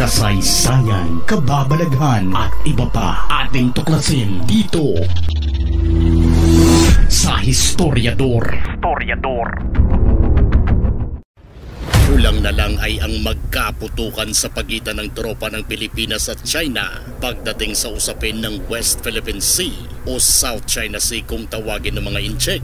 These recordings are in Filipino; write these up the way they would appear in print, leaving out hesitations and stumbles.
kasaysayan, kababalaghan at iba pa ating tuklasin dito sa Historiador. Kulang na lang ay ang magkaputukan sa pagitan ng tropa ng Pilipinas at China pagdating sa usapin ng West Philippine Sea o South China Sea kung tawagin ng mga Inchek.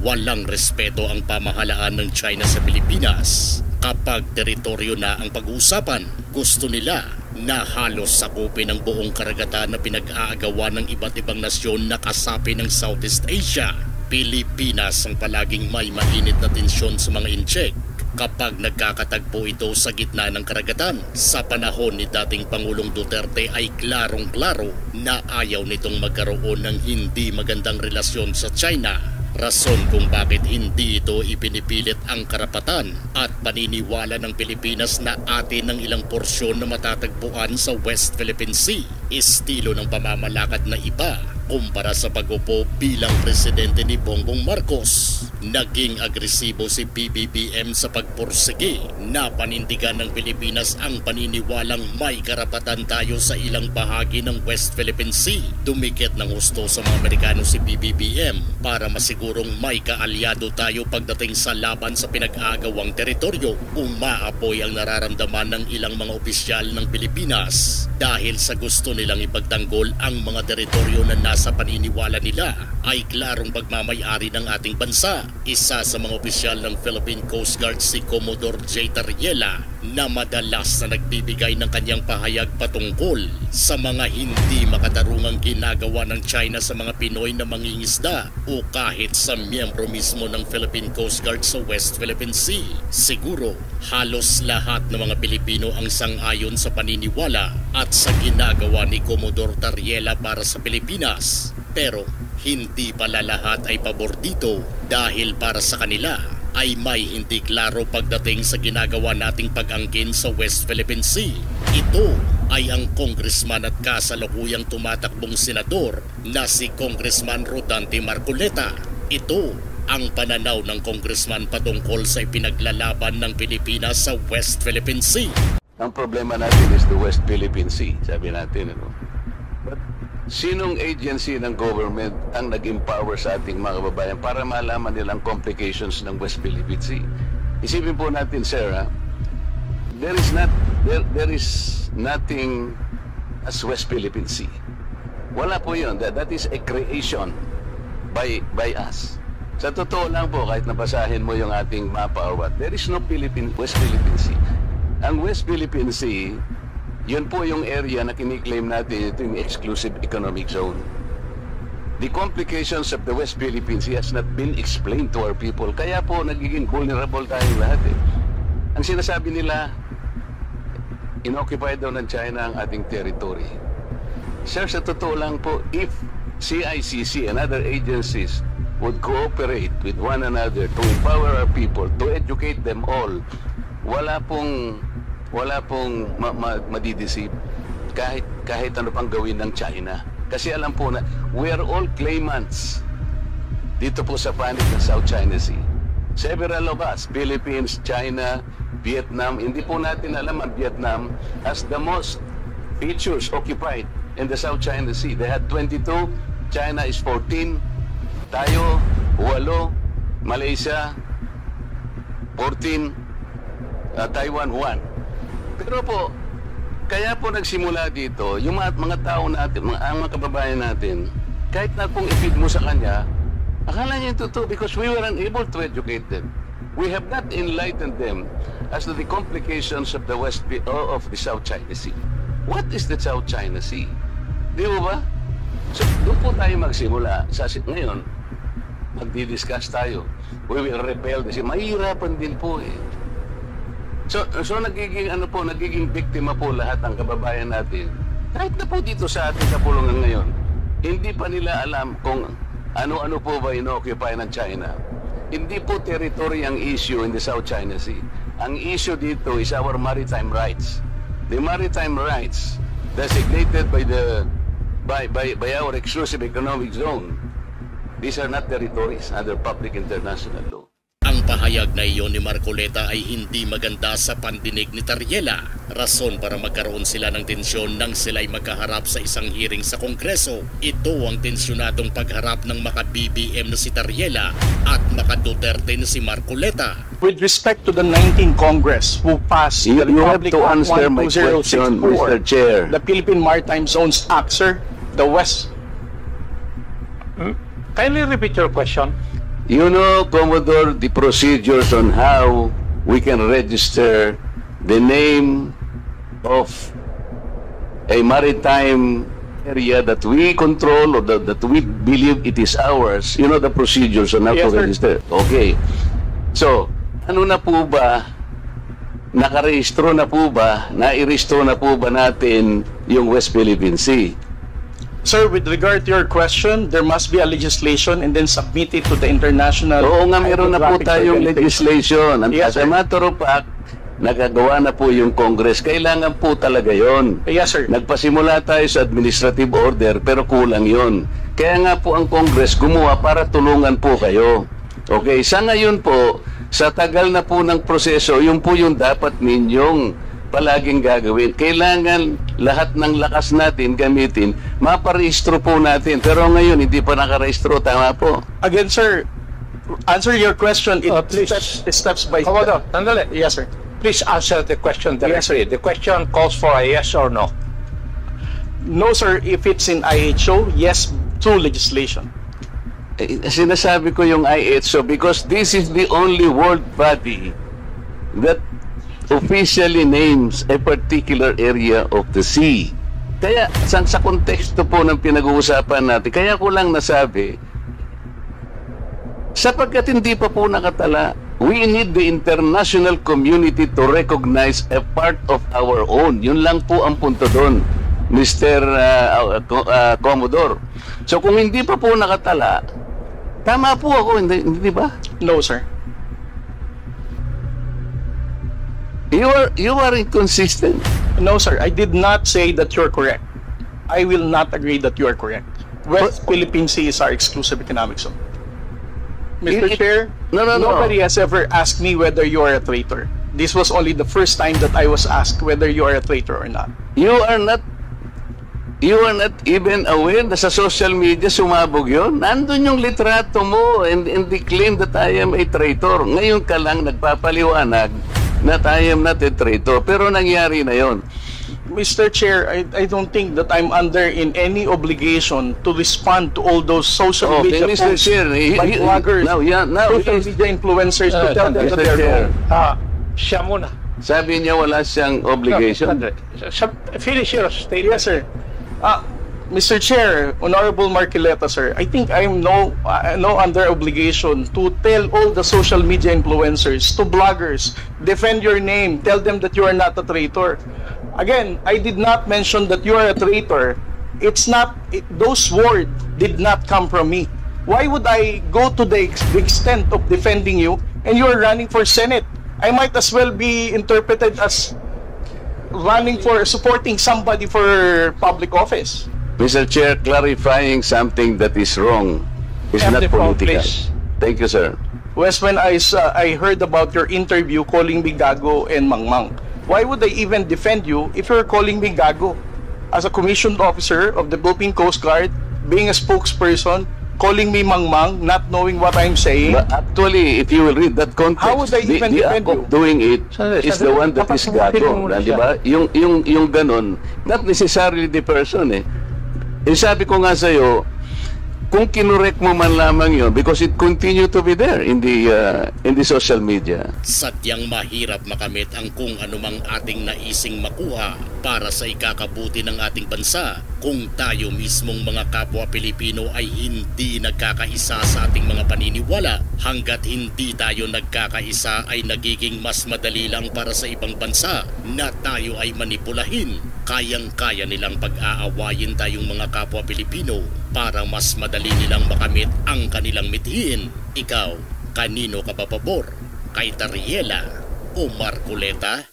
Walang respeto ang pamahalaan ng China sa Pilipinas. Kapag teritoryo na ang pag-uusapan, gusto nila na halos sakupin ang buong karagatan na pinag-aagawan ng iba't ibang nasyon na kasapi ng Southeast Asia. Pilipinas ang palaging may mainit na tensyon sa mga Inchek kapag nagkakatagpo ito sa gitna ng karagatan. Sa panahon ni dating Pangulong Duterte ay klarong-klaro na ayaw nitong magkaroon ng hindi magandang relasyon sa China. Rason kung bakit hindi ito ipinipilit ang karapatan at paniniwala ng Pilipinas na atin ng ilang porsyon na matatagpuan sa West Philippine Sea. Estilo ng pamamalakad na iba kumpara sa pag-upo bilang presidente ni Bongbong Marcos. Naging agresibo si PBBM sa pagpursige na panindigan ng Pilipinas ang paniniwalang may karapatan tayo sa ilang bahagi ng West Philippine Sea. Dumikit ng husto sa mga Amerikano si PBBM para masigurong may kaalyado tayo pagdating sa laban sa pinag-aagawang teritoryo. Umaapoy ang nararamdaman ng ilang mga opisyal ng Pilipinas dahil sa gusto nilang ipagtanggol ang mga teritoryo na nasa paniniwala nila ay klarong pagmamay-ari ng ating bansa. Isa sa mga opisyal ng Philippine Coast Guard si Commodore J. Tariela na madalas na nagbibigay ng kanyang pahayag patungkol sa mga hindi makatarungang ginagawa ng China sa mga Pinoy na mangingisda o kahit sa miyembro mismo ng Philippine Coast Guard sa West Philippine Sea. Siguro halos lahat ng mga Pilipino ang sang-ayon sa paniniwala at sa ginagawa ni Commodore Tariela para sa Pilipinas. Pero hindi pala lahat ay pabor dito dahil para sa kanila ay may hindi klaro pagdating sa ginagawa nating pag-angkin sa West Philippine Sea. Ito ay ang congressman at kasalukuyang tumatakbong senador na si Congressman Rodante Marcoleta. Ito ang pananaw ng congressman patungkol sa ipinaglalaban ng Pilipinas sa West Philippine Sea. Ang problema natin is the West Philippine Sea, sabi natin. But sinong agency ng government ang nag-empower sa ating mga kababayan para malaman nilang complications ng West Philippine Sea? Isipin po natin, sir, there is nothing as West Philippine Sea. Wala po yun. That is a creation by us. Sa totoo lang po, kahit nabasahin mo yung ating mapa or what, there is no West Philippine Sea. Ang West Philippine Sea, yun po yung area na kiniklaim natin, ito yung exclusive economic zone. The complications of the West Philippine Sea has not been explained to our people. Kaya po nagiging vulnerable tayong lahat eh. Ang sinasabi nila, inoccupy daw ng China ang ating territory. Sir, sa totoo lang po, if CICC and other agencies would cooperate with one another to empower our people, to educate them all, wala pong madideceive kahit ano pang gawin ng China. Kasi alam po na we are all claimants dito po sa panig ng South China Sea. Several of us, Philippines, China, Vietnam, hindi po natin alam ang Vietnam has the most features occupied in the South China Sea. They had 22, China is 14, tayo 8, Malaysia 14, Taiwan 1. Pero po, kaya po nagsimula dito, yung mga tao natin, mga kababayan natin, kahit na kung i-feed mo sa kanya, akala niya yung totoo because we were unable to educate them. We have not enlightened them as to the complications of the South China Sea. What is the South China Sea? Di ba? So, doon po tayo magsimula. Ngayon, magdi-discuss tayo. We will repel this. Mahirapan din po eh. So nagiging biktima po lahat ang kababayan natin. Kahit na po dito sa ating kapulungan ngayon, hindi pa nila alam kung ano-ano po ba ino-occupy ng China. Hindi po territory ang issue in the South China Sea. Ang issue dito is our maritime rights. The maritime rights designated by our exclusive economic zone. These are not territories under public international law. Ang pahayag na iyon ni Marcoleta ay hindi maganda sa pandinig ni Tariela. Rason para magkaroon sila ng tensyon nang sila'y magkaharap sa isang hearing sa Kongreso. Ito ang tensyonadong pagharap ng maka-BBM na si Tariela at maka-Duterte na si Marcoleta. With respect to the 19th Congress who passed the You have Republic to Act answer my question, 12064, Mr. Chair. the Philippine Maritime Zones Act, sir, the West. Kindly repeat your question. You know, Commodore, the procedures on how we can register the name of a maritime area that we control or that we believe it is ours. You know the procedures on how Yes, to sir. register. Okay. So, ano na po ba, nakarehistro na po ba, nairehistro na po ba natin yung West Philippine Sea? Sir, with regard to your question, there must be a legislation and then submit it to the international. Oo nga, meron na po Hydrographic tayong Organization. legislation. Yes, As a sir. matter of fact, nagagawa na po yung Congress. Kailangan po talaga yon. Yes, sir. Nagpasimula tayo sa administrative order pero kulang yon. Kaya nga po ang Congress gumawa para tulungan po kayo. Okay, sa ngayon po, sa tagal na po ng proseso, yun po yung dapat ninyong palaging gagawin. Kailangan lahat ng lakas natin gamitin, maparehistro po natin. Pero ngayon, hindi pa nakarehistro. Tama po. Again, sir, answer your question. It Please. steps by Commodore, step. sandali. Yes, sir. Please answer the question directly. The question calls for a yes or no. No, sir. If it's in IHO, yes, through legislation. Sinasabi ko yung IHO because this is the only world body that officially names a particular area of the sea. Kaya sa konteksto po ng pinag-uusapan natin, kaya ko lang nasabi, sapagkat hindi pa po nakatala, we need the international community to recognize a part of our own. Yun lang po ang punto doon, Mr. Commodore. So kung hindi pa po nakatala, tama po ako, hindi ba? No, sir. You are inconsistent. No, sir. I did not say that you're correct. I will not agree that you are correct. West Philippine Sea is our exclusive economic zone. Mr. Chair, No. nobody has ever asked me whether you are a traitor. This was only the first time that I was asked whether you are a traitor or not. You are not even aware na sa social media sumabog yun. Nandun yung litrato mo and the claim that I am a traitor. Ngayon ka lang nagpapaliwanag na I am not a traitor. Pero nangyari na yon. Mr. Chair, I don't think that I'm under in any obligation to respond to all those social Okay, media Mr. posts Chair, by bloggers, now, social media influencers to tell them Mr. that they're Chair. wrong. Siya muna. Sabi niya wala siyang obligation. Finish your statement. Yes, sir. Mr. Chair, Honorable Marcoleta, sir, I think I'm no under obligation to tell all the social media influencers, to bloggers, defend your name, tell them that you are not a traitor. Again, I did not mention that you are a traitor. Those words did not come from me. Why would I go to the extent of defending you and you are running for Senate? I might as well be interpreted as running for supporting somebody for public office. Mr. Chair, clarifying something that is wrong is Have not the floor, political. please. Thank you, sir. Wes, when I heard about your interview calling me gago and mangmang, why would I even defend you if you're calling me gago? As a commissioned officer of the Philippine Coast Guard, being a spokesperson, calling me mangmang, not knowing what I'm saying. But actually, if you will read that context, How would I even the defend act of you? doing it Sandali, is the one that is Papasamahin gago. mo muna Di siya. ba? Yung ganon, not necessarily the person eh. Sabi ko nga sa'yo, kung kinurek mo man lamang yun, because it continue to be there in the social media. Sadyang mahirap makamit ang kung anumang ating naising makuha para sa ikakabuti ng ating bansa kung tayo mismong mga kapwa Pilipino ay hindi nagkakaisa sa ating mga paniniwala. Hanggat hindi tayo nagkakaisa ay nagiging mas madali lang para sa ibang bansa na tayo ay manipulahin. Kayang-kaya nilang pag-aawayin tayong mga kapwa Pilipino para mas madali nilang makamit ang kanilang mithiin. Ikaw, kanino ka ba pabor? Kay Tariela o Marcoleta?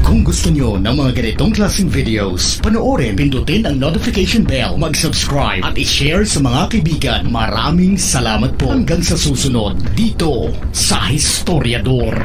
Kung gusto nyo ng mga ganitong klaseng videos, panoorin, pindutin ang notification bell, mag-subscribe at i-share sa mga kaibigan. Maraming salamat po. Hanggang sa susunod dito sa Historiador.